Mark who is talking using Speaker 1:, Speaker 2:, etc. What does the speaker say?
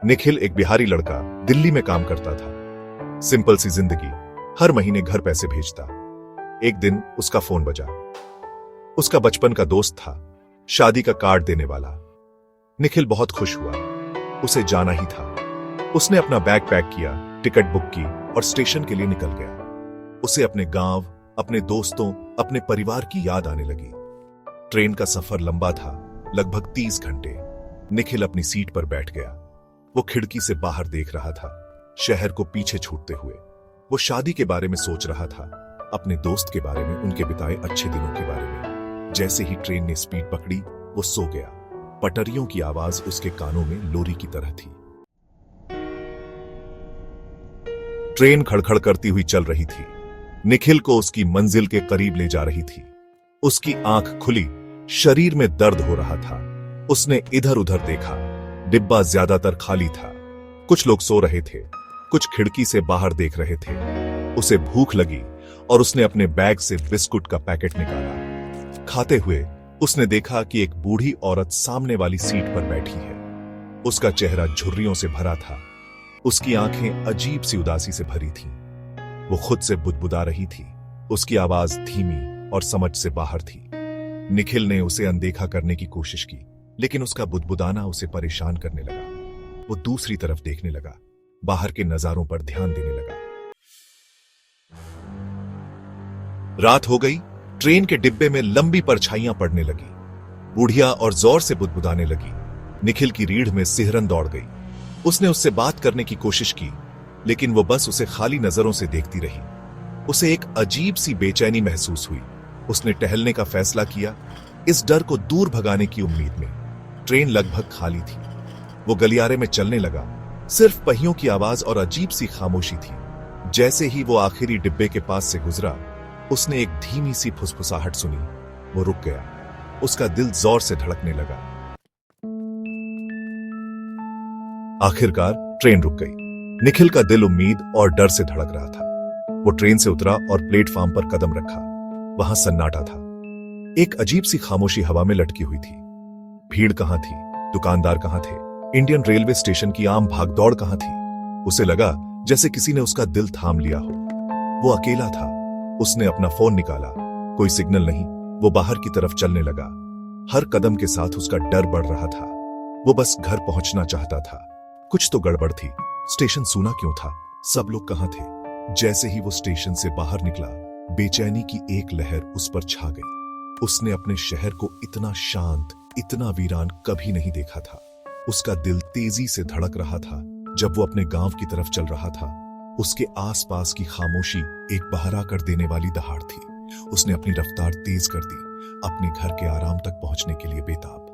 Speaker 1: निखिल एक बिहारी लड़का दिल्ली में काम करता था। सिंपल सी जिंदगी, हर महीने घर पैसे भेजता। एक दिन उसका फोन बजा। उसका बचपन का दोस्त था, शादी का कार्ड देने वाला। निखिल बहुत खुश हुआ, उसे जाना ही था। उसने अपना बैग पैक किया, टिकट बुक की और स्टेशन के लिए निकल गया। उसे अपने गांव, अपने दोस्तों, अपने परिवार की याद आने लगी। ट्रेन का सफर लंबा था, लगभग 30 घंटे। निखिल अपनी सीट पर बैठ गया। वो खिड़की से बाहर देख रहा था, शहर को पीछे छूटते हुए। वो शादी के बारे में सोच रहा था, अपने दोस्त के बारे में, उनके बिताए अच्छे दिनों के बारे में। जैसे ही ट्रेन ने स्पीड पकड़ी, वो सो गया। पटरियों की आवाज उसके कानों में लोरी की तरह थी। ट्रेन खड़खड़ करती हुई चल रही थी, निखिल को उसकी मंजिल के करीब ले जा रही थी। उसकी आंख खुली, शरीर में दर्द हो रहा था। उसने इधर उधर देखा, डिब्बा ज्यादातर खाली था। कुछ लोग सो रहे थे, कुछ खिड़की से बाहर देख रहे थे। उसे भूख लगी और उसने अपने बैग से बिस्कुट का पैकेट निकाला। खाते हुए उसने देखा कि एक बूढ़ी औरत सामने वाली सीट पर बैठी है। उसका चेहरा झुर्रियों से भरा था, उसकी आंखें अजीब सी उदासी से भरी थीं। वो खुद से बुदबुदा रही थी, उसकी आवाज धीमी और समझ से बाहर थी। निखिल ने उसे अनदेखा करने की कोशिश की, लेकिन उसका बुदबुदाना उसे परेशान करने लगा। वो दूसरी तरफ देखने लगा, बाहर के नजारों पर ध्यान देने लगा। रात हो गई। ट्रेन के डिब्बे में लंबी परछाइयां पड़ने लगी। बुढ़िया और जोर से बुदबुदाने लगी। निखिल की रीढ़ में सिहरन दौड़ गई। उसने उससे बात करने की कोशिश की, लेकिन वो बस उसे खाली नजरों से देखती रही। उसे एक अजीब सी बेचैनी महसूस हुई। उसने टहलने का फैसला किया, इस डर को दूर भगाने की उम्मीद में। ट्रेन लगभग खाली थी। वो गलियारे में चलने लगा। सिर्फ पहियों की आवाज और अजीब सी खामोशी थी। जैसे ही वो आखिरी डिब्बे के पास से गुजरा, उसने एक धीमी सी फुसफुसाहट सुनी। वो रुक गया। उसका दिल जोर से धड़कने लगा। आखिरकार ट्रेन रुक गई। निखिल का दिल उम्मीद और डर से धड़क रहा था। वो ट्रेन से उतरा और प्लेटफॉर्म पर कदम रखा। वहां सन्नाटा था। एक अजीब सी खामोशी हवा में लटकी हुई थी। भीड़ कहां थी? दुकानदार कहां थे? इंडियन रेलवे स्टेशन की आम भागदौड़ कहां थी? उसे लगा जैसे किसी ने उसका दिल थाम लिया हो। वो अकेला था। उसने अपना फोन निकाला, कोई सिग्नल नहीं। वो बाहर की तरफ चलने लगा। हर कदम के साथ उसका डर बढ़ रहा था। वो बस घर पहुंचना चाहता था। कुछ तो गड़बड़ थी। स्टेशन सूना क्यों था? सब लोग कहां थे? जैसे ही वो स्टेशन से बाहर निकला, बेचैनी की एक लहर उस पर छा गई। उसने अपने शहर को इतना शांत, इतना वीरान कभी नहीं देखा था। उसका दिल तेजी से धड़क रहा था। जब वो अपने गांव की तरफ चल रहा था, उसके आसपास की खामोशी एक बहरा कर देने वाली दहाड़ थी। उसने अपनी रफ्तार तेज कर दी, अपने घर के आराम तक पहुंचने के लिए बेताब।